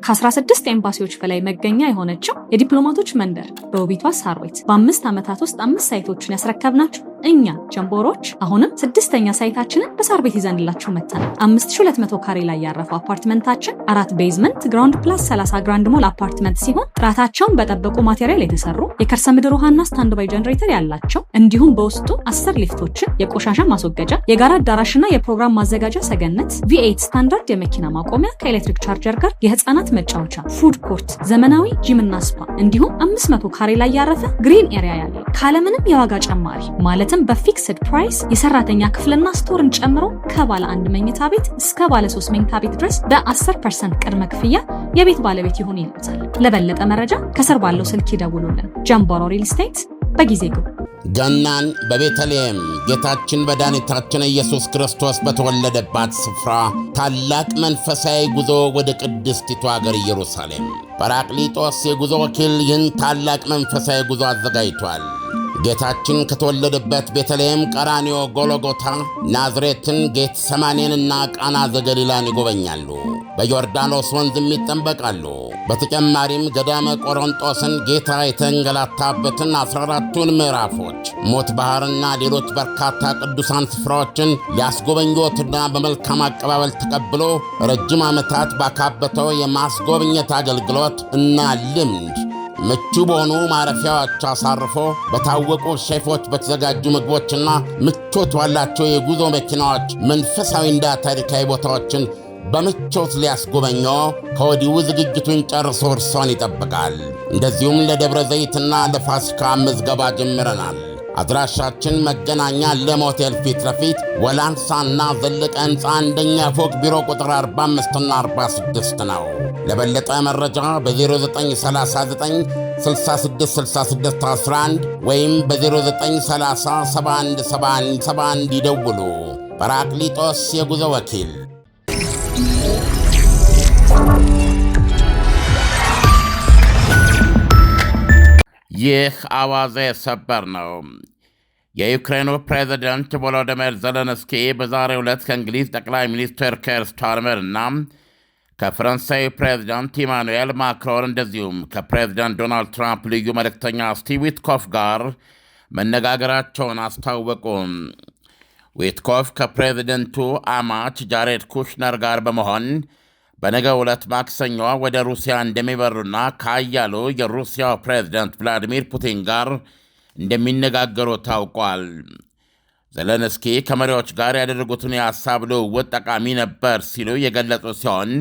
ከ16 ኤምባሲዎች በላይ መገኛ የሆነችው የዲፕሎማቶች መንደር በውቢቷ ሳር ቤት በ5 ዓመታት ውስጥ 5 ሳይቶችን ያስረከብናችሁ እኛ ጀምቦሮች አሁንም 6ኛ ሳይታችንን በሳር ቤት ይዘንላችሁ መጥተናል። 5200 ካሬ ላይ ያረፈው አፓርትመንታችን 4 ቤዝመንት ግራውንድ ፕላስ 30 ግራንድ ሞል አፓርትመንት ሲሆን ጥራታቸውን በጠበቁ ማቴሪያል የተሰሩ የከርሰ ምድር ውሃና ስታንድ ባይ ጀነሬተር ያላቸው እንዲሁም በውስጡ 10 ሊፍቶችን፣ የቆሻሻ ማስወገጃ፣ የጋራ አዳራሽና የፕሮግራም ማዘጋጃ ሰገነት፣ V8 ስታንዳርድ የመኪና ማቆሚያ ከኤሌክትሪክ ቻርጀር ጋር፣ የህፃናት መጫወቻ፣ ፉድ ኮርት፣ ዘመናዊ ጂምና ስፓ እንዲሁም 500 ካሬ ላይ ያረፈ ግሪን ኤሪያ ያለው ካለምንም የዋጋ ጨማሪ ማለትም በፊክስድ ፕራይስ የሰራተኛ ክፍልና ስቶርን ጨምሮ ከባለ 1 መኝታ ቤት እስከ ባለ 3 መኝታ ቤት ድረስ በ10% ቅድመ ክፍያ የቤት ባለቤት ይሁን ይሉታል። ለበለጠ መረጃ ከስር ባለው ስልክ ይደውሉልን። ጀምቦሮ ሪል ስቴት በጊዜ ግቡ። ገናን በቤተልሔም ጌታችን መድኃኒታችን ኢየሱስ ክርስቶስ በተወለደባት ስፍራ ታላቅ መንፈሳዊ ጉዞ ወደ ቅድስቲቱ አገር ኢየሩሳሌም ጰራቅሊጦስ የጉዞ ወኪል ይህን ታላቅ መንፈሳዊ ጉዞ አዘጋጅቷል። ጌታችን ከተወለደበት ቤተልሔም፣ ቀራንዮ፣ ጎልጎታ፣ ናዝሬትን፣ ጌተሰማኔንና ቃና ዘገሊላን ይጎበኛሉ። በዮርዳኖስ ወንዝም ይጠመቃሉ። በተጨማሪም ገዳመ ቆሮንጦስን ጌታ የተንገላታበትን 14ቱን ምዕራፎች፣ ሞት ባሕርና ሌሎች በርካታ ቅዱሳን ስፍራዎችን ሊያስጎበኞትና በመልካም አቀባበል ተቀብሎ ረጅም ዓመታት ባካበተው የማስጎብኘት አገልግሎት እና ልምድ ምቹ በሆኑ ማረፊያዎች አሳርፎ በታወቁ ሼፎች በተዘጋጁ ምግቦችና ምቾት ባላቸው የጉዞ መኪናዎች መንፈሳዊና ታሪካዊ ቦታዎችን በምቾት ሊያስጎበኘው ከወዲሁ ዝግጅቱን ጨርሶ እርሶን ይጠብቃል። እንደዚሁም ለደብረ ዘይትና ለፋሲካ ምዝገባ ጀምረናል። አድራሻችን መገናኛ ለሞቴል ፊት ለፊት ወላንሳና ዘለቀ ሕንፃ አንደኛ ፎቅ ቢሮ ቁጥር 45ና 46 ነው። ለበለጠ መረጃ በ0939 666611 ወይም በ0930 717171 ይደውሉ። ጰራቅሊጦስ የጉዞ ወኪል። ይህ አዋዜ ሰበር ነው። የዩክሬኑ ፕሬዝደንት ቮሎዲሚር ዘለንስኪ በዛሬው ዕለት ከእንግሊዝ ጠቅላይ ሚኒስትር ኬር ስታርመር እና ከፈረንሳዩ ፕሬዝዳንት ኢማኑኤል ማክሮን እንደዚሁም ከፕሬዝዳንት ዶናልድ ትራምፕ ልዩ መልእክተኛ ስቲቭ ዊትኮፍ ጋር መነጋገራቸውን አስታወቁ። ዊትኮፍ ከፕሬዝደንቱ አማች ጃሬድ ኩሽነር ጋር በመሆን በነገው ዕለት ማክሰኞ ወደ ሩሲያ እንደሚበሩና ከአያሉ የሩሲያው ፕሬዝዳንት ቭላዲሚር ፑቲን ጋር እንደሚነጋገሩ ታውቋል። ዘለንስኪ ከመሪዎች ጋር ያደረጉትን የሐሳብ ልውውጥ ጠቃሚ ነበር ሲሉ የገለጹ ሲሆን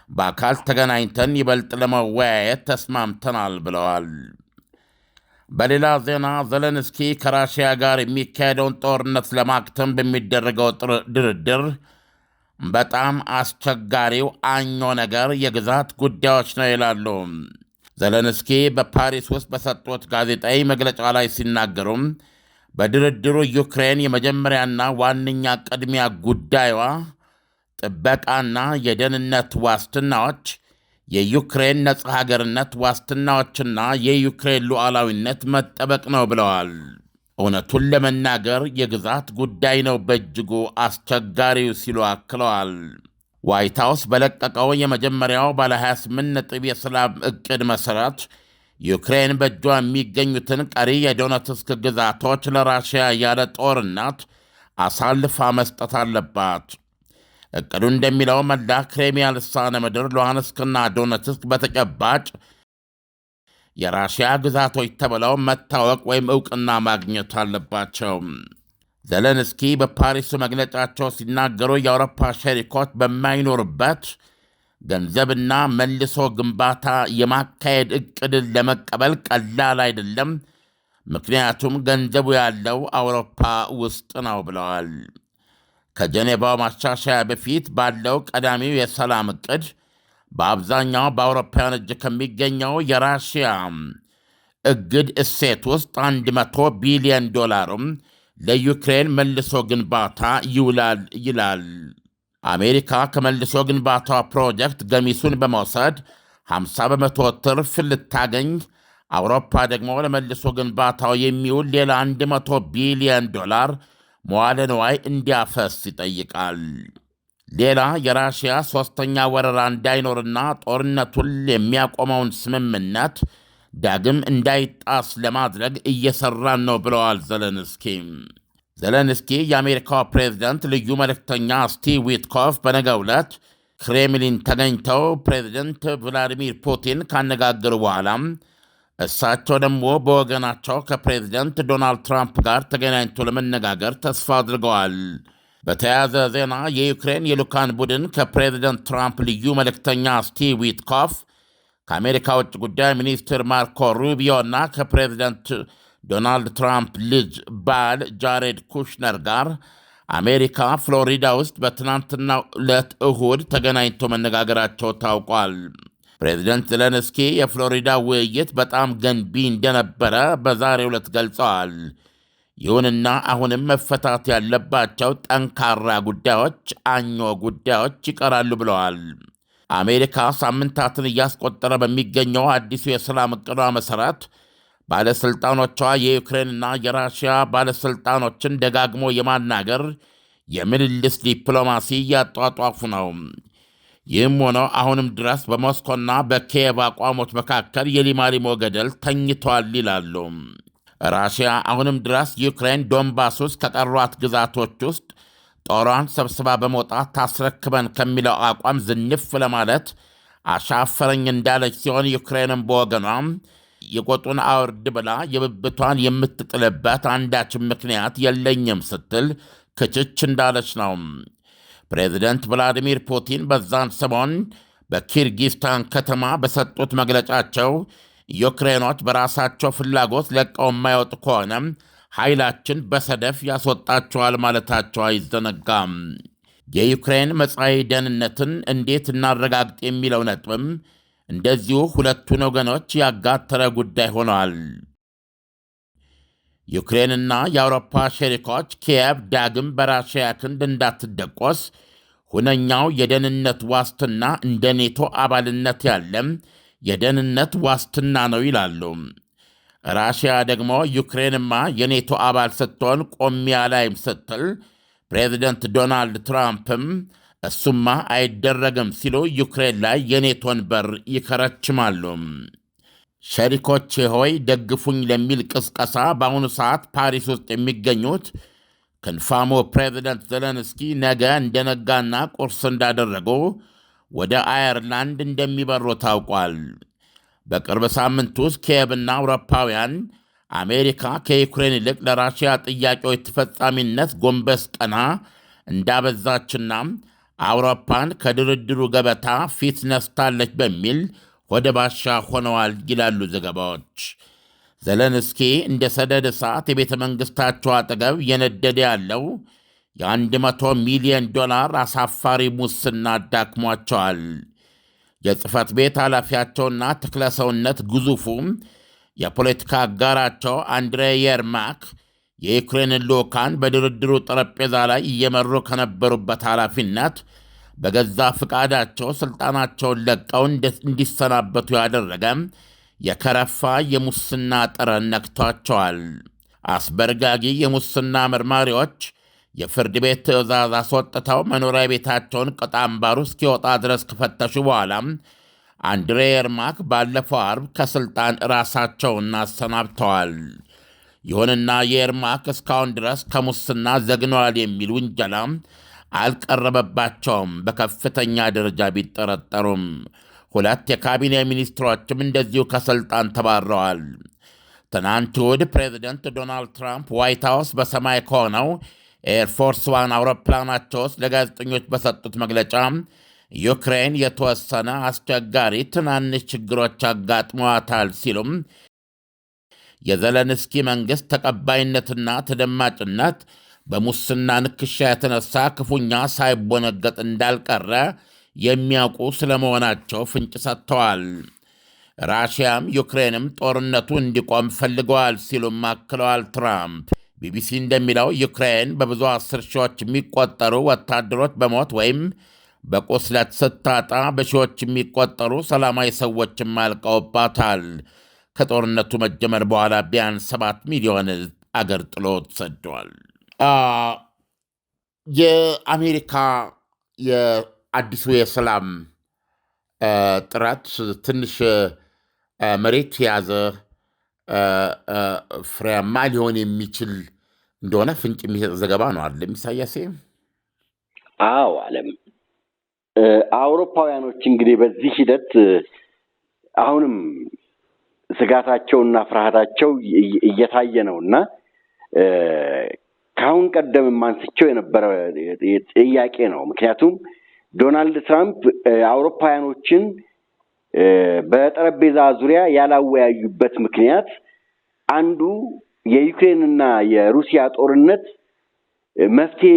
በአካል ተገናኝተን ይበልጥ ለመወያየት ተስማምተናል ብለዋል። በሌላ ዜና ዘለንስኪ ከራሽያ ጋር የሚካሄደውን ጦርነት ለማክተም በሚደረገው ድርድር በጣም አስቸጋሪው አኞ ነገር የግዛት ጉዳዮች ነው ይላሉ። ዘለንስኪ በፓሪስ ውስጥ በሰጡት ጋዜጣዊ መግለጫ ላይ ሲናገሩም በድርድሩ ዩክሬን የመጀመሪያና ዋነኛ ቅድሚያ ጉዳዩዋ ጥበቃና የደህንነት ዋስትናዎች፣ የዩክሬን ነጻ ሀገርነት ዋስትናዎችና የዩክሬን ሉዓላዊነት መጠበቅ ነው ብለዋል። እውነቱን ለመናገር የግዛት ጉዳይ ነው በእጅጉ አስቸጋሪው ሲሉ አክለዋል። ዋይት ሃውስ በለቀቀው የመጀመሪያው ባለ 28 ነጥብ የሰላም ዕቅድ መሠረት ዩክሬን በእጇ የሚገኙትን ቀሪ የዶኔትስክ ግዛቶች ለራሽያ ያለ ጦርነት አሳልፋ መስጠት አለባት። ዕቅዱ እንደሚለው መላ ክሬሚያ ልሳነ ምድር፣ ሉሃንስክና ዶኔትስክ በተጨባጭ የራሽያ ግዛቶች ተብለው መታወቅ ወይም ዕውቅና ማግኘት አለባቸው። ዘለንስኪ በፓሪሱ መግለጫቸው ሲናገሩ የአውሮፓ ሸሪኮች በማይኖርበት ገንዘብና መልሶ ግንባታ የማካሄድ ዕቅድን ለመቀበል ቀላል አይደለም፣ ምክንያቱም ገንዘቡ ያለው አውሮፓ ውስጥ ነው ብለዋል። ከጀኔቫው ማሻሻያ በፊት ባለው ቀዳሚው የሰላም ዕቅድ በአብዛኛው በአውሮፓውያን እጅ ከሚገኘው የራሽያ እግድ እሴት ውስጥ 100 ቢሊዮን ዶላርም ለዩክሬን መልሶ ግንባታ ይውላል ይላል። አሜሪካ ከመልሶ ግንባታ ፕሮጀክት ገሚሱን በመውሰድ 50 በመቶ ትርፍ ልታገኝ፣ አውሮፓ ደግሞ ለመልሶ ግንባታው የሚውል ሌላ 100 ቢሊዮን ዶላር መዋለ ንዋይ እንዲያፈስ ይጠይቃል። ሌላ የራሽያ ሦስተኛ ወረራ እንዳይኖርና ጦርነቱን የሚያቆመውን ስምምነት ዳግም እንዳይጣስ ለማድረግ እየሠራን ነው ብለዋል ዘለንስኪ። ዘለንስኪ የአሜሪካው ፕሬዝደንት ልዩ መልእክተኛ ስቲቭ ዊትኮፍ በነገው ዕለት ክሬምሊን ተገኝተው ፕሬዝደንት ቭላዲሚር ፑቲን ካነጋገሩ በኋላ እሳቸው ደግሞ በወገናቸው ከፕሬዝደንት ዶናልድ ትራምፕ ጋር ተገናኝቶ ለመነጋገር ተስፋ አድርገዋል። በተያያዘ ዜና የዩክሬን የልዑካን ቡድን ከፕሬዝደንት ትራምፕ ልዩ መልእክተኛ ስቲቭ ዊትኮፍ ከአሜሪካ ውጭ ጉዳይ ሚኒስትር ማርኮ ሩቢዮ እና ከፕሬዝደንት ዶናልድ ትራምፕ ልጅ ባል ጃሬድ ኩሽነር ጋር አሜሪካ ፍሎሪዳ ውስጥ በትናንትናው ዕለት እሁድ ተገናኝቶ መነጋገራቸው ታውቋል። ፕሬዝደንት ዘለንስኪ የፍሎሪዳ ውይይት በጣም ገንቢ እንደነበረ በዛሬው ዕለት ገልጸዋል። ይሁንና አሁንም መፈታት ያለባቸው ጠንካራ ጉዳዮች ይቀራሉ ብለዋል። አሜሪካ ሳምንታትን እያስቆጠረ በሚገኘው አዲሱ የሰላም ዕቅዷ መሠረት ባለሥልጣኖቿ የዩክሬንና የራሽያ ባለሥልጣኖችን ደጋግሞ የማናገር የምልልስ ዲፕሎማሲ እያጧጧፉ ነው። ይህም ሆነው አሁንም ድረስ በሞስኮና በኪየቭ አቋሞች መካከል የሊማሊሞ ገደል ተኝቷል ይላሉ። ራሽያ አሁንም ድረስ ዩክሬን ዶንባስ ውስጥ ከቀሯት ግዛቶች ውስጥ ጦሯን ሰብስባ በመውጣት ታስረክበን ከሚለው አቋም ዝንፍ ለማለት አሻፈረኝ እንዳለች ሲሆን ዩክሬንም በወገኗ የቆጡን አውርድ ብላ የብብቷን የምትጥልበት አንዳችን ምክንያት የለኝም ስትል ክችች እንዳለች ነው። ፕሬዚደንት ቭላዲሚር ፑቲን በዛን ሰሞን በኪርጊስታን ከተማ በሰጡት መግለጫቸው ዩክሬኖች በራሳቸው ፍላጎት ለቀው የማይወጡ ከሆነ ኃይላችን በሰደፍ ያስወጣቸዋል ማለታቸው አይዘነጋም። የዩክሬን መጻኢ ደህንነትን እንዴት እናረጋግጥ የሚለው ነጥብም እንደዚሁ ሁለቱን ወገኖች ያጋተረ ጉዳይ ሆነዋል። ዩክሬንና የአውሮፓ ሸሪኮች ኪየቭ ዳግም በራሽያ ክንድ እንዳትደቆስ ሁነኛው የደህንነት ዋስትና እንደ ኔቶ አባልነት ያለም የደህንነት ዋስትና ነው ይላሉ። ራሽያ ደግሞ ዩክሬንማ የኔቶ አባል ስትሆን ቆሚያ ላይም ስትል ፕሬዚደንት ዶናልድ ትራምፕም እሱማ አይደረግም ሲሉ ዩክሬን ላይ የኔቶን በር ይከረችማሉ። ሸሪኮቼ ሆይ ደግፉኝ ለሚል ቅስቀሳ በአሁኑ ሰዓት ፓሪስ ውስጥ የሚገኙት ክንፋሞ ፕሬዚደንት ዘለንስኪ ነገ እንደነጋና ቁርስ እንዳደረጉ ወደ አየርላንድ እንደሚበሩ ታውቋል። በቅርብ ሳምንት ውስጥ ኪየቭና አውሮፓውያን አሜሪካ ከዩክሬን ይልቅ ለራሽያ ጥያቄዎች ተፈጻሚነት ጎንበስ ቀና እንዳበዛችና አውሮፓን ከድርድሩ ገበታ ፊት ነስታለች በሚል ወደ ባሻ ሆነዋል ይላሉ ዘገባዎች። ዘለንስኪ እንደ ሰደድ እሳት የቤተ መንግሥታቸው አጠገብ እየነደደ ያለው የ100 ሚሊዮን ዶላር አሳፋሪ ሙስና አዳክሟቸዋል። የጽሕፈት ቤት ኃላፊያቸውና ተክለሰውነት ግዙፉ የፖለቲካ አጋራቸው አንድሬ የርማክ የዩክሬንን ልዑካን በድርድሩ ጠረጴዛ ላይ እየመሩ ከነበሩበት ኃላፊነት በገዛ ፍቃዳቸው ሥልጣናቸውን ለቀው እንዲሰናበቱ ያደረገ የከረፋ የሙስና ጠረን ነክቷቸዋል። አስበርጋጊ የሙስና መርማሪዎች የፍርድ ቤት ትዕዛዝ አስወጥተው መኖሪያ ቤታቸውን ቅጥ አምባሩ እስኪወጣ ድረስ ከፈተሹ በኋላ አንድሬ የርማክ ባለፈው አርብ ከሥልጣን ራሳቸውን አሰናብተዋል። ይሁንና የኤርማክ እስካሁን ድረስ ከሙስና ዘግነዋል የሚል ውንጀላ አልቀረበባቸውም። በከፍተኛ ደረጃ ቢጠረጠሩም ሁለት የካቢኔ ሚኒስትሮችም እንደዚሁ ከሥልጣን ተባረዋል። ትናንት እሁድ ፕሬዚደንት ዶናልድ ትራምፕ ዋይት ሃውስ በሰማይ ከሆነው ኤርፎርስ ዋን አውሮፕላናቸው ውስጥ ለጋዜጠኞች በሰጡት መግለጫ ዩክሬን የተወሰነ አስቸጋሪ ትናንሽ ችግሮች አጋጥመዋታል ሲሉም የዘለንስኪ መንግሥት ተቀባይነትና ተደማጭነት በሙስና ንክሻ የተነሳ ክፉኛ ሳይቦነገጥ እንዳልቀረ የሚያውቁ ስለመሆናቸው ፍንጭ ሰጥተዋል። ራሽያም ዩክሬንም ጦርነቱ እንዲቆም ፈልገዋል ሲሉም አክለዋል ትራምፕ። ቢቢሲ እንደሚለው ዩክሬን በብዙ 10 ሺዎች የሚቆጠሩ ወታደሮች በሞት ወይም በቁስለት ስታጣ በሺዎች የሚቆጠሩ ሰላማዊ ሰዎችም አልቀውባታል። ከጦርነቱ መጀመር በኋላ ቢያንስ 7 ሚሊዮን አገር ጥሎ ተሰደዋል። የአሜሪካ የአዲሱ የሰላም ጥረት ትንሽ መሬት የያዘ ፍሬያማ ሊሆን የሚችል እንደሆነ ፍንጭ የሚሰጥ ዘገባ ነው አይደል ኢሳያስ? አዎ ዓለም አውሮፓውያኖች እንግዲህ በዚህ ሂደት አሁንም ስጋታቸውና ፍርሃታቸው እየታየ ነውና ካሁን ቀደም ማንስቸው የነበረ ጥያቄ ነው። ምክንያቱም ዶናልድ ትራምፕ አውሮፓውያኖችን በጠረጴዛ ዙሪያ ያላወያዩበት ምክንያት አንዱ የዩክሬንና የሩሲያ ጦርነት መፍትሄ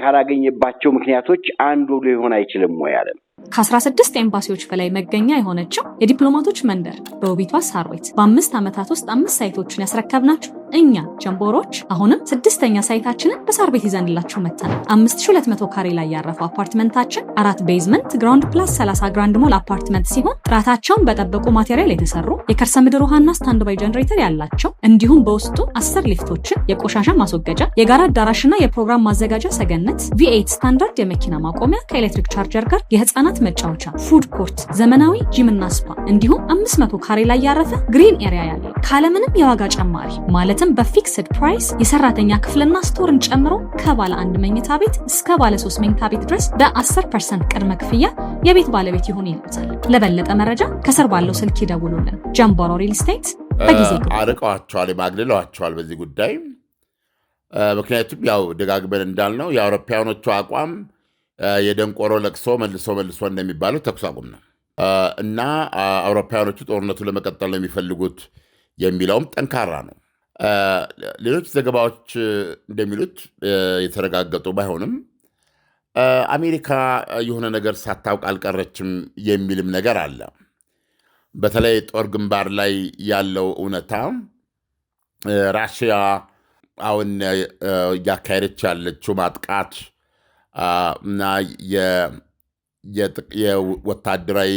ካላገኘባቸው ምክንያቶች አንዱ ሊሆን አይችልም ወይ አለ። ከ16 ኤምባሲዎች በላይ መገኛ የሆነችው የዲፕሎማቶች መንደር በውቢቷ ሳርቤት በ5 ዓመታት ውስጥ 5 ሳይቶችን ያስረከብናችሁ እኛ ጀምቦሮች አሁንም 6ኛ ሳይታችንን በሳርቤት ይዘንላችሁ መጥተናል። 5200 ካሬ ላይ ያረፈው አፓርትመንታችን 4 ቤዝመንት ግራውንድ ፕላስ 30 ግራንድ ሞል አፓርትመንት ሲሆን ጥራታቸውን በጠበቁ ማቴሪያል የተሰሩ የከርሰ ምድር ውሃና ስታንድ ባይ ጀነሬተር ያላቸው እንዲሁም በውስጡ 10 ሊፍቶችን፣ የቆሻሻ ማስወገጃ፣ የጋራ አዳራሽና የፕሮግራም ማዘጋጃ ሰገነት፣ V8 ስታንዳርድ የመኪና ማቆሚያ ከኤሌክትሪክ ቻርጀር ጋር፣ የህፃናት መጫወቻ፣ ፉድ ኮርት፣ ዘመናዊ ጂምና ስፓ እንዲሁም 500 ካሬ ላይ ያረፈ ግሪን ኤሪያ ያለው ካለምንም የዋጋ ጨማሪ ማለትም በፊክስድ ፕራይስ የሰራተኛ ክፍልና ስቶርን ጨምሮ ከባለ 1 መኝታ ቤት እስከ ባለ 3 መኝታ ቤት ድረስ በ10% ቅድመ ክፍያ የቤት ባለቤት ይሁን ይሉታል። ለበለጠ መረጃ ከስር ባለው ስልክ ይደውሉልን። ጀምቦሮ ሪል ስቴት በጊዜ አርቀዋቸዋል፣ ማግለለዋቸዋል በዚህ ጉዳይ። ምክንያቱም ያው ደጋግመን እንዳልነው የአውሮፓውያኖቹ አቋም የደንቆሮ ለቅሶ መልሶ እንደሚባለው ተኩስ አቁም ነው እና አውሮፓውያኖቹ ጦርነቱ ለመቀጠል ነው የሚፈልጉት የሚለውም ጠንካራ ነው። ሌሎች ዘገባዎች እንደሚሉት የተረጋገጡ ባይሆንም አሜሪካ የሆነ ነገር ሳታውቅ አልቀረችም የሚልም ነገር አለ። በተለይ ጦር ግንባር ላይ ያለው እውነታ ራሽያ አሁን እያካሄደች ያለችው ማጥቃት እና የወታደራዊ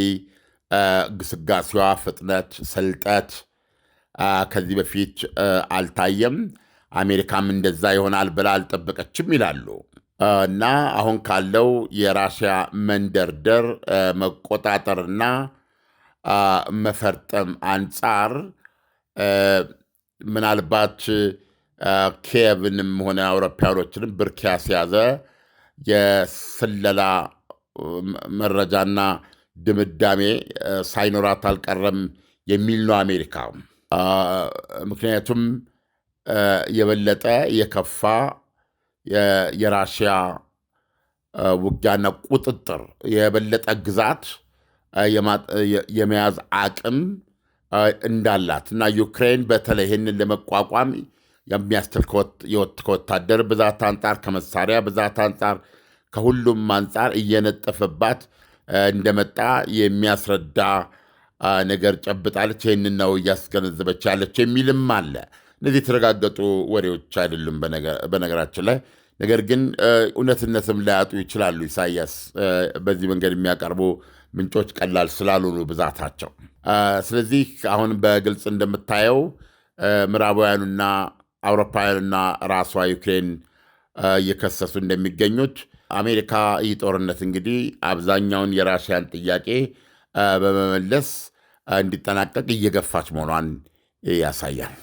ግስጋሴዋ ፍጥነት፣ ስልጠት ከዚህ በፊት አልታየም። አሜሪካም እንደዛ ይሆናል ብላ አልጠበቀችም ይላሉ እና አሁን ካለው የራሽያ መንደርደር መቆጣጠርና መፈርጠም አንጻር ምናልባት ኪየቭንም ሆነ አውሮፓውያኖችንም ብርክ ያስያዘ የስለላ መረጃና ድምዳሜ ሳይኖራት አልቀረም የሚል ነው አሜሪካ። ምክንያቱም የበለጠ የከፋ የራሽያ ውጊያና ቁጥጥር የበለጠ ግዛት የመያዝ አቅም እንዳላት እና ዩክሬን በተለይ ይህንን ለመቋቋም የሚያስችል ከወታደር ብዛት አንጻር፣ ከመሳሪያ ብዛት አንጻር፣ ከሁሉም አንጻር እየነጠፈባት እንደመጣ የሚያስረዳ ነገር ጨብጣለች። ይህንን ነው እያስገነዘበች ያለች የሚልም አለ። እነዚህ የተረጋገጡ ወሬዎች አይደሉም በነገራችን ላይ። ነገር ግን እውነትነትም ላያጡ ይችላሉ። ኢሳያስ በዚህ መንገድ የሚያቀርቡ ምንጮች ቀላል ስላልሆኑ ብዛታቸው። ስለዚህ አሁን በግልጽ እንደምታየው ምዕራባውያኑና አውሮፓውያኑና ራሷ ዩክሬን እየከሰሱ እንደሚገኙት አሜሪካ ይህ ጦርነት እንግዲህ አብዛኛውን የራሽያን ጥያቄ በመመለስ እንዲጠናቀቅ እየገፋች መሆኗን ያሳያል።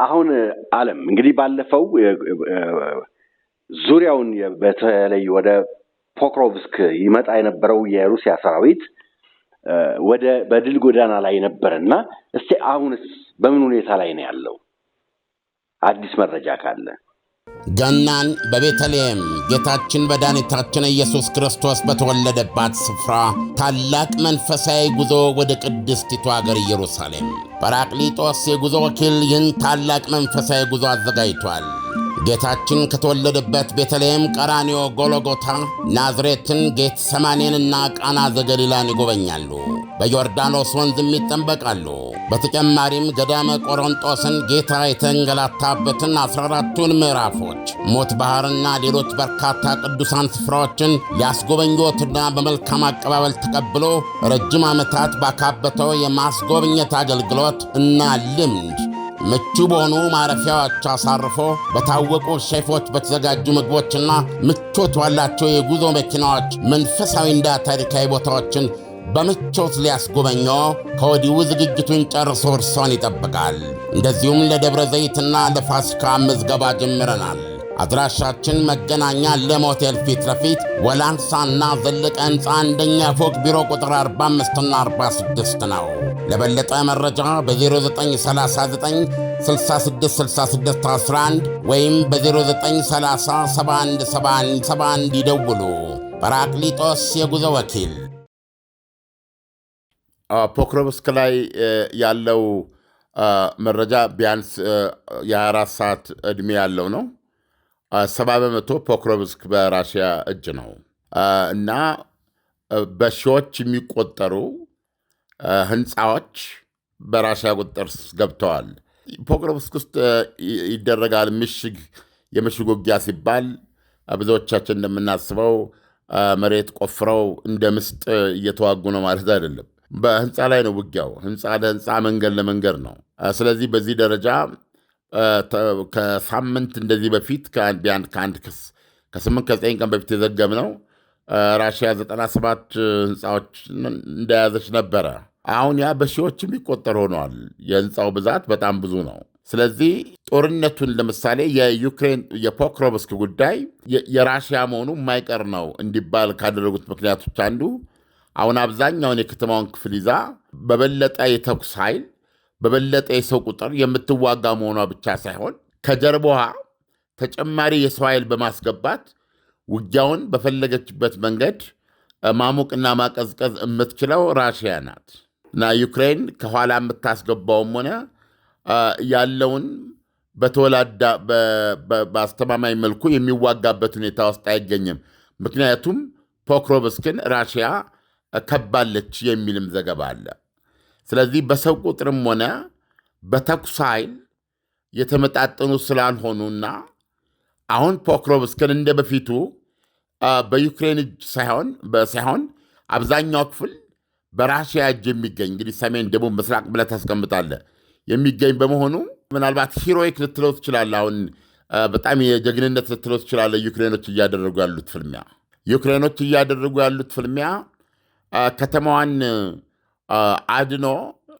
አሁን ዓለም እንግዲህ ባለፈው ዙሪያውን በተለይ ወደ ፖክሮቭስክ ይመጣ የነበረው የሩሲያ ሰራዊት በድል ጎዳና ላይ ነበርና እስቲ አሁንስ በምን ሁኔታ ላይ ነው ያለው? አዲስ መረጃ ካለ። ገናን በቤተልሔም ጌታችን መድኃኒታችን ኢየሱስ ክርስቶስ በተወለደባት ስፍራ ታላቅ መንፈሳዊ ጉዞ ወደ ቅድስቲቱ አገር ኢየሩሳሌም ጰራቅሊጦስ የጉዞ ወኪል ይህን ታላቅ መንፈሳዊ ጉዞ አዘጋጅቷል። ጌታችን ከተወለደበት ቤተልሔም፣ ቀራንዮ፣ ጎልጎታ፣ ናዝሬትን፣ ጌቴሰማኔንና ቃና ዘገሊላን ይጎበኛሉ። በዮርዳኖስ ወንዝም ይጠመቃሉ። በተጨማሪም ገዳመ ቆሮንጦስን ጌታ የተንገላታበትን 14ቱን ምዕራፎች፣ ሞት ባሕርና ሌሎች በርካታ ቅዱሳን ስፍራዎችን ሊያስጎበኞትና በመልካም አቀባበል ተቀብሎ ረጅም ዓመታት ባካበተው የማስጎብኘት አገልግሎት እና ልምድ ምቹ በሆኑ ማረፊያዎች አሳርፎ በታወቁ ሼፎች በተዘጋጁ ምግቦችና ምቾት ባላቸው የጉዞ መኪናዎች መንፈሳዊና ታሪካዊ ቦታዎችን በምቾት ሊያስጎበኞ ከወዲሁ ዝግጅቱን ጨርሶ እርሶን ይጠብቃል። እንደዚሁም ለደብረ ዘይትና ለፋሲካ ምዝገባ ጀምረናል። አድራሻችን መገናኛ ለም ሆቴል ፊት ለፊት ወላንሳና ዘለቀ ሕንፃ አንደኛ ፎቅ ቢሮ ቁጥር 45ና 46 ነው። ለበለጠ መረጃ በ0939 666611 ወይም በ0930717171 ይደውሉ። ጰራቅሊጦስ የጉዞ ወኪል። ፖክሮቭስክ ላይ ያለው መረጃ ቢያንስ የ24 ሰዓት ዕድሜ ያለው ነው። 70% ፖክሮቭስክ በራሽያ እጅ ነው እና በሺዎች የሚቆጠሩ ህንፃዎች በራሽያ ቁጥጥር ገብተዋል። ፖክሮቭስክ ውስጥ ይደረጋል የምሽግ ውጊያ ሲባል ብዙዎቻችን እንደምናስበው መሬት ቆፍረው እንደ ምስጥ እየተዋጉ ነው ማለት አይደለም። በህንፃ ላይ ነው ውጊያው። ህንፃ ለህንፃ፣ መንገድ ለመንገድ ነው። ስለዚህ በዚህ ደረጃ ከሳምንት እንደዚህ በፊት ከ8-9 ቀን በፊት የዘገብነው ራሽያ 97 ህንፃዎች እንደያዘች ነበረ። አሁን ያ በሺዎች የሚቆጠር ሆነዋል። የህንፃው ብዛት በጣም ብዙ ነው። ስለዚህ ጦርነቱን ለምሳሌ የዩክሬን የፖክሮቭስክ ጉዳይ የራሽያ መሆኑ የማይቀር ነው እንዲባል ካደረጉት ምክንያቶች አንዱ አሁን አብዛኛውን የከተማውን ክፍል ይዛ በበለጠ የተኩስ ኃይል በበለጠ የሰው ቁጥር የምትዋጋ መሆኗ ብቻ ሳይሆን ከጀርባዋ ተጨማሪ የሰው ኃይል በማስገባት ውጊያውን በፈለገችበት መንገድ ማሞቅና ማቀዝቀዝ የምትችለው ራሽያ ናት እና ዩክሬን ከኋላ የምታስገባውም ሆነ ያለውን በተወላዳ በአስተማማኝ መልኩ የሚዋጋበት ሁኔታ ውስጥ አይገኝም። ምክንያቱም ፖክሮቭስክን ራሽያ ከባለች የሚልም ዘገባ አለ። ስለዚህ በሰው ቁጥርም ሆነ በተኩስ ኃይል የተመጣጠኑ ስላልሆኑና አሁን ፖክሮቭስክን እንደ በፊቱ በዩክሬን እጅ ሳይሆን አብዛኛው ክፍል በራሽያ እጅ የሚገኝ እንግዲህ ሰሜን፣ ደቡብ፣ ምስራቅ ብለህ ታስቀምጣለህ የሚገኝ በመሆኑ ምናልባት ሂሮይክ ልትለው ትችላለህ። አሁን በጣም የጀግንነት ልትለው ትችላለህ። ዩክሬኖች እያደረጉ ያሉት ፍልሚያ ከተማዋን አድኖ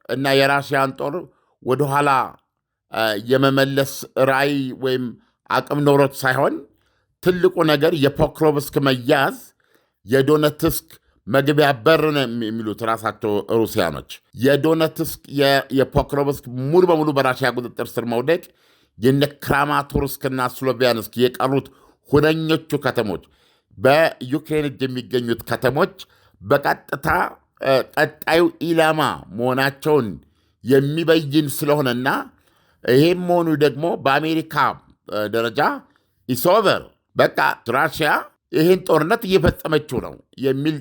እና የራሽያን ጦር ወደኋላ የመመለስ ራዕይ ወይም አቅም ኖሮት ሳይሆን ትልቁ ነገር የፖክሮቭስክ መያዝ የዶነትስክ መግቢያ በር ነው የሚሉት ራሳቸው ሩሲያኖች። የዶነትስክ የፖክሮቭስክ ሙሉ በሙሉ በራሽያ ቁጥጥር ስር መውደቅ የነ ክራማቶርስክና ስሎቪያንስክ የቀሩት ሁነኞቹ ከተሞች በዩክሬን እጅ የሚገኙት ከተሞች በቀጥታ ቀጣዩ ኢላማ መሆናቸውን የሚበይን ስለሆነና ይሄም መሆኑ ደግሞ በአሜሪካ ደረጃ ኢሶቨር በቃ ራሽያ ይህን ጦርነት እየፈጸመችው ነው የሚል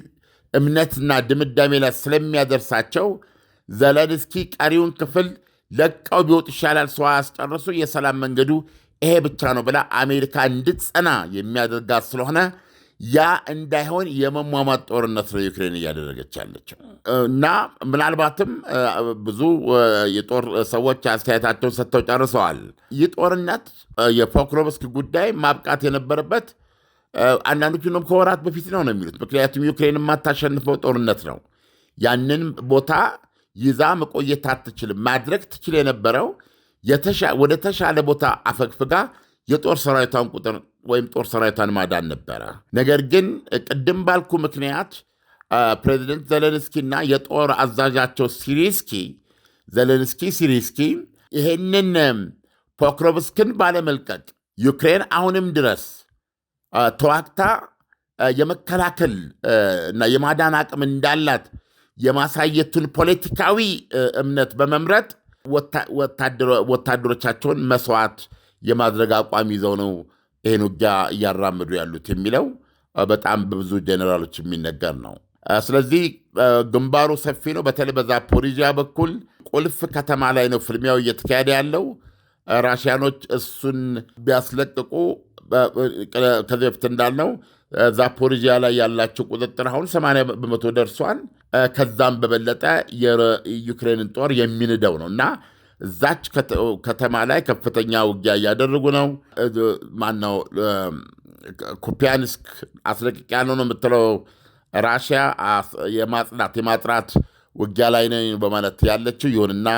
እምነትና ድምዳሜ ላይ ስለሚያደርሳቸው ዘለንስኪ ቀሪውን ክፍል ለቀው ቢወጡ ይሻላል፣ ሰው ያስጨርሱ፣ የሰላም መንገዱ ይሄ ብቻ ነው ብላ አሜሪካ እንድትጸና የሚያደርጋት ስለሆነ ያ እንዳይሆን የመሟሟት ጦርነት ነው ዩክሬን እያደረገች ያለችው እና ምናልባትም ብዙ የጦር ሰዎች አስተያየታቸውን ሰጥተው ጨርሰዋል። ይህ ጦርነት የፖክሮቭስክ ጉዳይ ማብቃት የነበረበት አንዳንዶቹንም ከወራት በፊት ነው የሚሉት። ምክንያቱም ዩክሬን የማታሸንፈው ጦርነት ነው። ያንን ቦታ ይዛ መቆየት አትችልም። ማድረግ ትችል የነበረው ወደ ተሻለ ቦታ አፈግፍጋ የጦር ሰራዊቷን ቁጥር ወይም ጦር ሰራዊቷን ማዳን ነበረ። ነገር ግን ቅድም ባልኩ ምክንያት ፕሬዚደንት ዘለንስኪና የጦር አዛዣቸው ሲሪስኪ ይሄንን ፖክሮቭስክን ባለመልቀቅ ዩክሬን አሁንም ድረስ ተዋግታ የመከላከል እና የማዳን አቅም እንዳላት የማሳየቱን ፖለቲካዊ እምነት በመምረጥ ወታደሮቻቸውን መስዋዕት የማድረግ አቋም ይዘው ነው ይህን ውጊያ እያራምዱ ያሉት የሚለው በጣም በብዙ ጄኔራሎች የሚነገር ነው። ስለዚህ ግንባሩ ሰፊ ነው። በተለይ በዛፖሪዥያ በኩል ቁልፍ ከተማ ላይ ነው ፍልሚያው እየተካሄደ ያለው። ራሽያኖች እሱን ቢያስለቅቁ ከዚህ በፊት እንዳልነው ዛፖሪዥያ ላይ ያላቸው ቁጥጥር አሁን 80% ደርሷል። ከዛም በበለጠ የዩክሬንን ጦር የሚንደው ነው እና እዛች ከተማ ላይ ከፍተኛ ውጊያ እያደረጉ ነው። ማነው ኩፒያንስክ አስለቅቅ ያለው ነው የምትለው ራሽያ የማጥራት ውጊያ ላይ ነው በማለት ያለችው። ይሁንና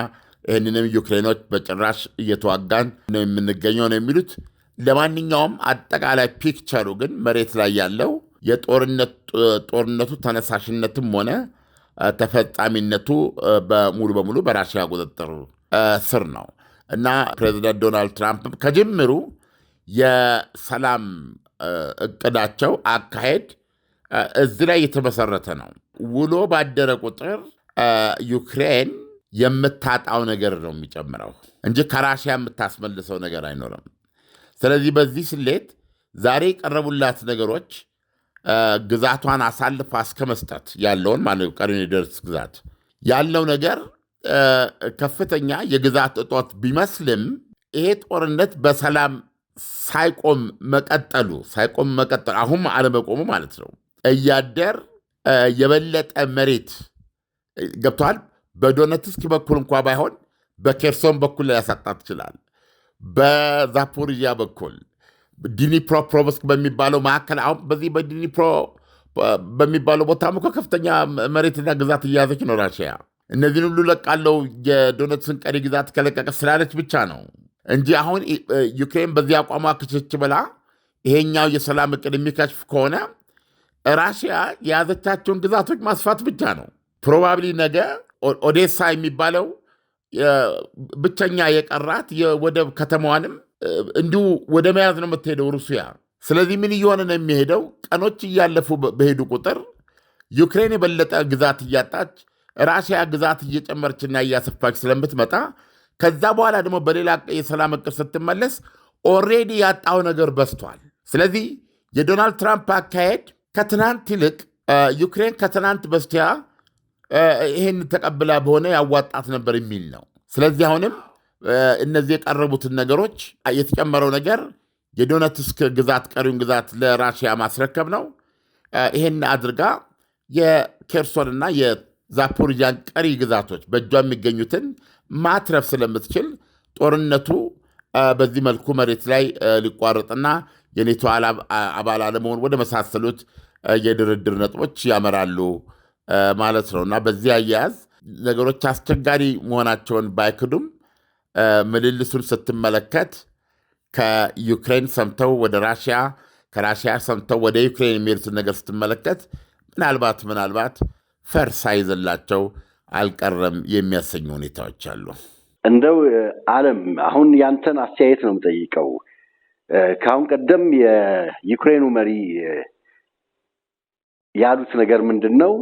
ይህንንም ዩክሬኖች በጭራሽ እየተዋጋን ነው የምንገኘው ነው የሚሉት። ለማንኛውም አጠቃላይ ፒክቸሩ ግን መሬት ላይ ያለው የጦርነቱ ተነሳሽነትም ሆነ ተፈጻሚነቱ ሙሉ በሙሉ በራሽያ ቁጥጥር ስር ነው እና ፕሬዚደንት ዶናልድ ትራምፕ ከጅምሩ የሰላም እቅዳቸው አካሄድ እዚህ ላይ የተመሰረተ ነው። ውሎ ባደረ ቁጥር ዩክሬን የምታጣው ነገር ነው የሚጨምረው እንጂ ከራሽያ የምታስመልሰው ነገር አይኖርም። ስለዚህ በዚህ ስሌት ዛሬ የቀረቡላት ነገሮች ግዛቷን አሳልፋ እስከ መስጠት ያለውን ማለት ቀሪውን የደርስ ግዛት ያለው ነገር ከፍተኛ የግዛት እጦት ቢመስልም ይሄ ጦርነት በሰላም ሳይቆም መቀጠሉ አሁን አለመቆሙ ማለት ነው እያደር የበለጠ መሬት ገብቷል። በዶኔትስክ በኩል እንኳ ባይሆን በኬርሶን በኩል ላይ ያሳጣት ይችላል። በዛፖሪዥያ በኩል ዲኒፕሮፕሮቭስክ በሚባለው ማዕከል አሁን በዚህ በዲኒፕሮ በሚባለው ቦታም እኮ ከፍተኛ መሬትና ግዛት እያያዘች ነው ራሽያ። እነዚህን ሁሉ ለቃለው የዶኔትስክን ቀሪ ግዛት ከለቀቀ ስላለች ብቻ ነው እንጂ አሁን ዩክሬን በዚህ አቋሟ ክችች ብላ ይሄኛው የሰላም እቅድ የሚከሽፍ ከሆነ ራሽያ የያዘቻቸውን ግዛቶች ማስፋት ብቻ ነው። ፕሮባብሊ ነገ ኦዴሳ የሚባለው ብቸኛ የቀራት የወደብ ከተማዋንም እንዲሁ ወደ መያዝ ነው የምትሄደው ሩሲያ። ስለዚህ ምን እየሆነ ነው የሚሄደው? ቀኖች እያለፉ በሄዱ ቁጥር ዩክሬን የበለጠ ግዛት እያጣች፣ ራሽያ ግዛት እየጨመረችና እያሰፋች ስለምትመጣ ከዛ በኋላ ደግሞ በሌላ የሰላም እቅድ ስትመለስ ኦልሬዲ ያጣው ነገር በዝቷል። ስለዚህ የዶናልድ ትራምፕ አካሄድ ከትናንት ይልቅ ዩክሬን ከትናንት በስቲያ ይህን ተቀብላ በሆነ ያዋጣት ነበር የሚል ነው። ስለዚህ አሁንም እነዚህ የቀረቡትን ነገሮች የተጨመረው ነገር የዶኔትስክ ግዛት ቀሪውን ግዛት ለራሽያ ማስረከብ ነው። ይህን አድርጋ የኬርሶንና የዛፖሪጃን ቀሪ ግዛቶች በእጇ የሚገኙትን ማትረፍ ስለምትችል ጦርነቱ በዚህ መልኩ መሬት ላይ ሊቋረጥና የኔቶ አባል አለመሆን ወደ መሳሰሉት የድርድር ነጥቦች ያመራሉ ማለት ነው እና በዚህ አያያዝ ነገሮች አስቸጋሪ መሆናቸውን ባይክዱም ምልልሱን ስትመለከት ከዩክሬን ሰምተው ወደ ራሽያ፣ ከራሽያ ሰምተው ወደ ዩክሬን የሚሄዱትን ነገር ስትመለከት ምናልባት ፈር ሳይዝላቸው አልቀረም የሚያሰኙ ሁኔታዎች አሉ። እንደው ዓለም አሁን ያንተን አስተያየት ነው የምጠይቀው። ከአሁን ቀደም የዩክሬኑ መሪ ያሉት ነገር ምንድን ነው?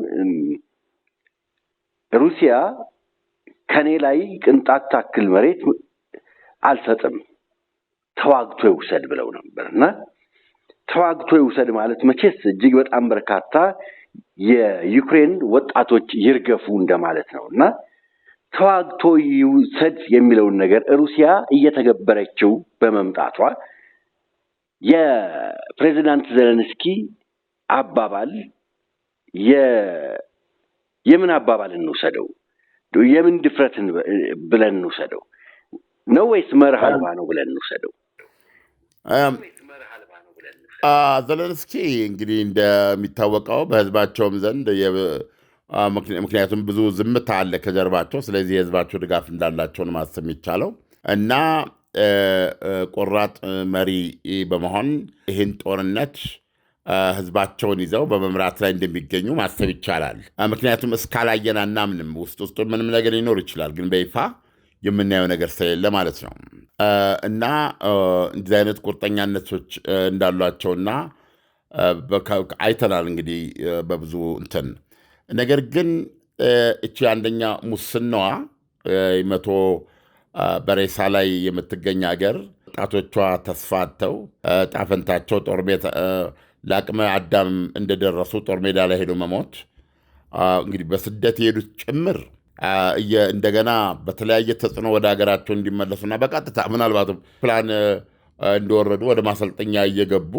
ሩሲያ ከኔ ላይ ቅንጣት ታክል መሬት አልሰጥም፣ ተዋግቶ ይውሰድ ብለው ነበር እና ተዋግቶ ይውሰድ ማለት መቼስ እጅግ በጣም በርካታ የዩክሬን ወጣቶች ይርገፉ እንደማለት ነው እና ተዋግቶ ይውሰድ የሚለውን ነገር ሩሲያ እየተገበረችው በመምጣቷ የፕሬዚዳንት ዘለንስኪ አባባል የምን አባባል እንውሰደው? የምን ድፍረትን ብለን እንውሰደው ነው ወይስ መርህ አልባ ነው ብለን እንውሰደው? ዘለንስኪ እንግዲህ እንደሚታወቀው በህዝባቸውም ዘንድ ምክንያቱም ብዙ ዝምታ አለ ከጀርባቸው፣ ስለዚህ የህዝባቸው ድጋፍ እንዳላቸውን ማሰብ የሚቻለው እና ቆራጥ መሪ በመሆን ይህን ጦርነት ህዝባቸውን ይዘው በመምራት ላይ እንደሚገኙ ማሰብ ይቻላል። ምክንያቱም እስካላየን አናምንም። ውስጡ ምንም ነገር ሊኖር ይችላል፣ ግን በይፋ የምናየው ነገር ስለሌለ ማለት ነው እና እንደዚህ አይነት ቁርጠኛነቶች እንዳሏቸውና አይተናል እንግዲህ በብዙ እንትን። ነገር ግን እቺ አንደኛ ሙስናዋ መቶ በሬሳ ላይ የምትገኝ ሀገር ወጣቶቿ ተስፋ አጥተው ጣፈንታቸው ጦር ቤት ለአቅመ አዳም እንደደረሱ ጦር ሜዳ ላይ ሄዶ መሞት እንግዲህ በስደት የሄዱት ጭምር እንደገና በተለያየ ተጽዕኖ ወደ ሀገራቸው እንዲመለሱና በቀጥታ ምናልባትም ፕላን እንደወረዱ ወደ ማሰልጠኛ እየገቡ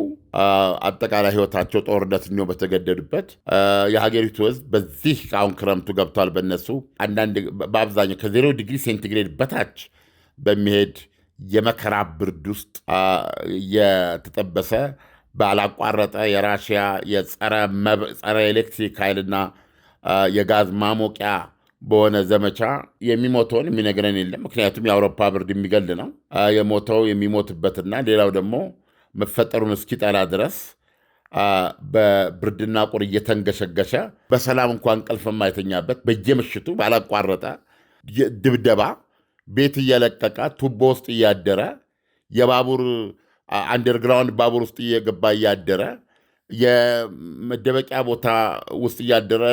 አጠቃላይ ህይወታቸው ጦርነት ነው በተገደዱበት የሀገሪቱ ህዝብ በዚህ አሁን ክረምቱ ገብቷል። በእነሱ አንዳንድ በአብዛኛው ከ0 ዲግሪ ሴንቲግሬድ በታች በሚሄድ የመከራ ብርድ ውስጥ የተጠበሰ ባላቋረጠ የራሽያ የጸረ ኤሌክትሪክ ኃይልና የጋዝ ማሞቂያ በሆነ ዘመቻ የሚሞተውን የሚነግረን የለም። ምክንያቱም የአውሮፓ ብርድ የሚገል ነው። የሞተው የሚሞትበትና ሌላው ደግሞ መፈጠሩን እስኪጠላ ድረስ በብርድና ቁር እየተንገሸገሸ በሰላም እንኳን እንቅልፍ የማይተኛበት በየምሽቱ ባላቋረጠ ድብደባ ቤት እየለቀቀ ቱቦ ውስጥ እያደረ የባቡር አንደርግራውንድ ባቡር ውስጥ እየገባ እያደረ የመደበቂያ ቦታ ውስጥ እያደረ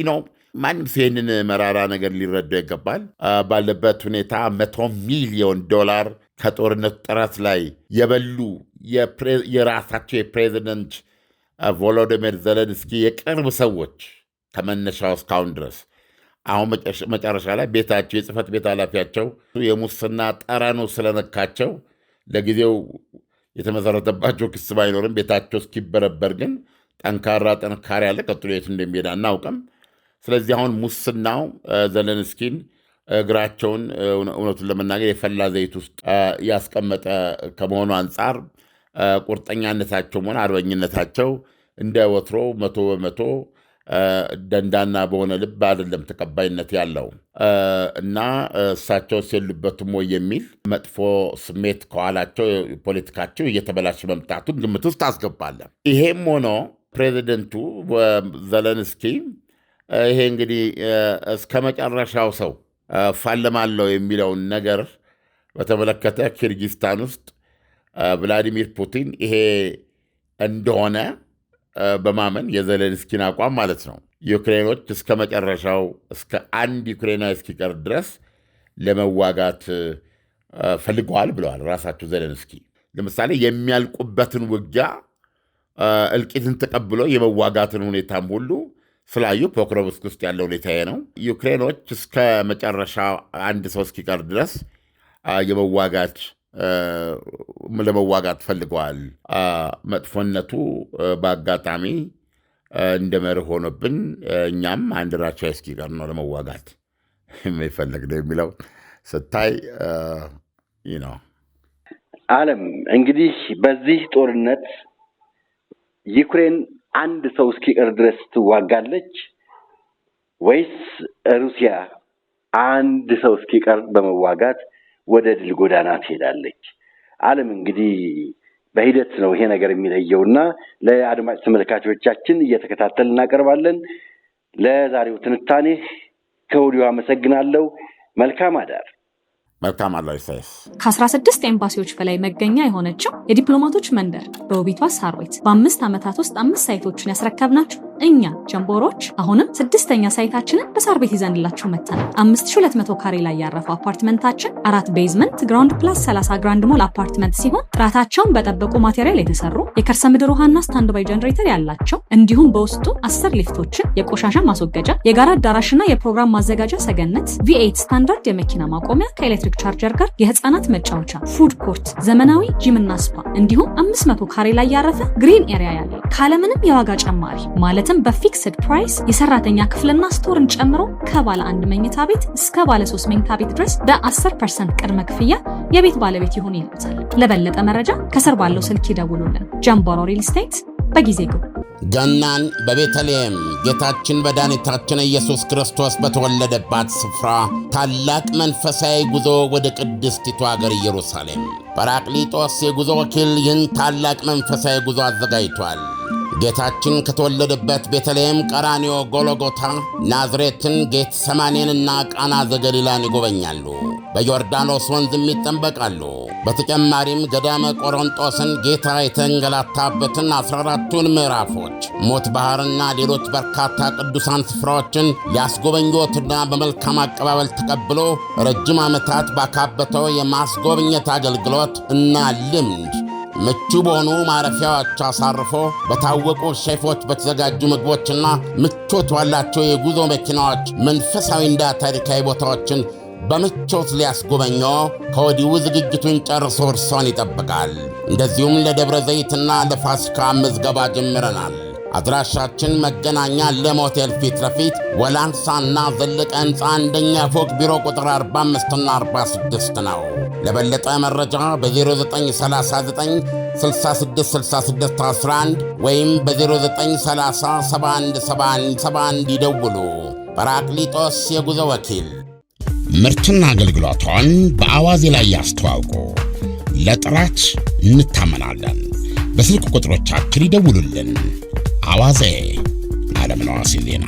ነው። ማንም ይህንን መራራ ነገር ሊረዳው ይገባል። ባለበት ሁኔታ $100 ሚሊዮን ከጦርነቱ ጥረት ላይ የበሉ የራሳቸው የፕሬዚደንት ቮሎዲሚር ዘለንስኪ የቅርብ ሰዎች ከመነሻው እስካሁን ድረስ አሁን መጨረሻ ላይ ቤታቸው የጽህፈት ቤት ኃላፊያቸው የሙስና ጠረኑ ስለነካቸው ለጊዜው የተመሰረተባቸው ክስ ባይኖርም ቤታቸው እስኪበረበር ግን ጠንካራ ጥንካሬ ያለ ቀጥሎ የት እንደሚሄድ አናውቅም። ስለዚህ አሁን ሙስናው ዘለንስኪን እግራቸውን እውነቱን ለመናገር የፈላ ዘይት ውስጥ ያስቀመጠ ከመሆኑ አንጻር ቁርጠኛነታቸው ሆነ አርበኝነታቸው እንደ ወትሮ 100% ደንዳና በሆነ ልብ አይደለም ተቀባይነት ያለው እና እሳቸው ሲሉበትም ወይ የሚል መጥፎ ስሜት ከኋላቸው ፖለቲካቸው እየተበላሸ መምጣቱን ግምት ውስጥ አስገባለ። ይሄም ሆኖ ፕሬዚደንቱ ዘለንስኪ ይሄ እንግዲህ እስከ መጨረሻው ሰው ፋለማለው የሚለውን ነገር በተመለከተ ኪርጊስታን ውስጥ ቭላዲሚር ፑቲን ይሄ እንደሆነ በማመን የዘለንስኪን አቋም ማለት ነው ዩክሬኖች እስከ መጨረሻው እስከ አንድ ዩክሬናዊ እስኪቀር ድረስ ለመዋጋት ፈልገዋል ብለዋል ራሳቸው ዘለንስኪ። ለምሳሌ የሚያልቁበትን ውጊያ እልቂትን ተቀብሎ የመዋጋትን ሁኔታም ሁሉ ስላዩ ፖክሮቭስክ ውስጥ ያለው ሁኔታ ነው። ዩክሬኖች እስከ መጨረሻ አንድ ሰው እስኪቀር ድረስ ለመዋጋት ፈልገዋል። መጥፎነቱ በአጋጣሚ እንደ መርህ ሆኖብን እኛም አንድ ራቻ እስኪቀር ነው ለመዋጋት የሚፈለግ ነው የሚለው ስታይ ነው። ዓለም እንግዲህ በዚህ ጦርነት ዩክሬን አንድ ሰው እስኪቀር ድረስ ትዋጋለች ወይስ ሩሲያ አንድ ሰው እስኪቀር በመዋጋት ወደ ድል ጎዳና ትሄዳለች? ዓለም እንግዲህ በሂደት ነው ይሄ ነገር የሚለየውና ለአድማጭ ተመልካቾቻችን እየተከታተልን እናቀርባለን። ለዛሬው ትንታኔ ከወዲሁ አመሰግናለሁ። መልካም አዳር። መልካም አላይሳይስ ከ16 ኤምባሲዎች በላይ መገኛ የሆነችው የዲፕሎማቶች መንደር በውቢቷ ሳርቤት በ5 ዓመታት ውስጥ 5 ሳይቶችን ያስረከብናችሁ እኛ ጀምቦሮች አሁንም 6ኛ ሳይታችንን በሳር ቤት ይዘንላችሁ መጥተናል። 5200 ካሬ ላይ ያረፈው አፓርትመንታችን 4 ቤዝመንት ግራውንድ ፕላስ 30 ግራንድ ሞል አፓርትመንት ሲሆን ጥራታቸውን በጠበቁ ማቴሪያል የተሰሩ የከርሰ ምድር ውሃና ስታንድ ባይ ጀነሬተር ያላቸው እንዲሁም በውስጡ 10 ሊፍቶችን፣ የቆሻሻ ማስወገጃ፣ የጋራ አዳራሽና የፕሮግራም ማዘጋጃ ሰገነት፣ V8 ስታንዳርድ የመኪና ማቆሚያ ከኤሌክትሪክ ቻርጀር ጋር የህፃናት መጫወቻ፣ ፉድ ኮርት፣ ዘመናዊ ጂምና ስፓ እንዲሁም 500 ካሬ ላይ ያረፈ ግሪን ኤሪያ ያለው ካለምንም የዋጋ ጨማሪ ማለትም በፊክስድ ፕራይስ የሰራተኛ ክፍልና ስቶርን ጨምሮ ከባለ 1 መኝታ ቤት እስከ ባለ 3 መኝታ ቤት ድረስ በ10% ቅድመ ክፍያ የቤት ባለቤት ይሁኑ ይሉታል። ለበለጠ መረጃ ከስር ባለው ስልክ ይደውሉልን። ጀምቦሮ ሪል ስቴት በጊዜ ግቡ። ገናን በቤተልሔም ጌታችን መድኃኒታችን ኢየሱስ ክርስቶስ በተወለደባት ስፍራ ታላቅ መንፈሳዊ ጉዞ ወደ ቅድስቲቱ አገር ኢየሩሳሌም ጰራቅሊጦስ የጉዞ ወኪል ይህን ታላቅ መንፈሳዊ ጉዞ አዘጋጅቷል። ጌታችን ከተወለደበት ቤተልሔም፣ ቀራንዮ፣ ጎልጎታ፣ ናዝሬትን፣ ጌት ሰማኔንና ቃና ዘገሊላን ይጎበኛሉ። በዮርዳኖስ ወንዝም ይጠመቃሉ። በተጨማሪም ገዳመ ቆሮንጦስን ጌታ የተንገላታበትን 14ቱን ምዕራፎች፣ ሞት ባሕርና ሌሎች በርካታ ቅዱሳን ስፍራዎችን ሊያስጎበኞትና በመልካም አቀባበል ተቀብሎ ረጅም ዓመታት ባካበተው የማስጎብኘት አገልግሎት እና ልምድ ምቹ በሆኑ ማረፊያዎች አሳርፎ በታወቁ ሼፎች በተዘጋጁ ምግቦችና ምቾት ባላቸው የጉዞ መኪናዎች መንፈሳዊና ታሪካዊ ቦታዎችን በምቾት ሊያስጎበኞ ከወዲሁ ዝግጅቱን ጨርሶ እርሶን ይጠብቃል። እንደዚሁም ለደብረ ዘይትና ለፋሲካ ምዝገባ ጀምረናል። አድራሻችን መገናኛ ለም ሆቴል ፊት ለፊት ወላንሳና ዘለቀ ሕንፃ አንደኛ ፎቅ ቢሮ ቁጥር 45ና 46 ነው። ለበለጠ መረጃ በ0939 666611 ወይም በ0930717171 ይደውሉ። ጰራቅሊጦስ የጉዞ ወኪል። ምርትና አገልግሎቷን በአዋዜ ላይ ያስተዋውቁ። ለጥራች እንታመናለን። በስልክ ቁጥሮቻችን ይደውሉልን። አዋዜ ዓለምነህ ዋሴ ዜና።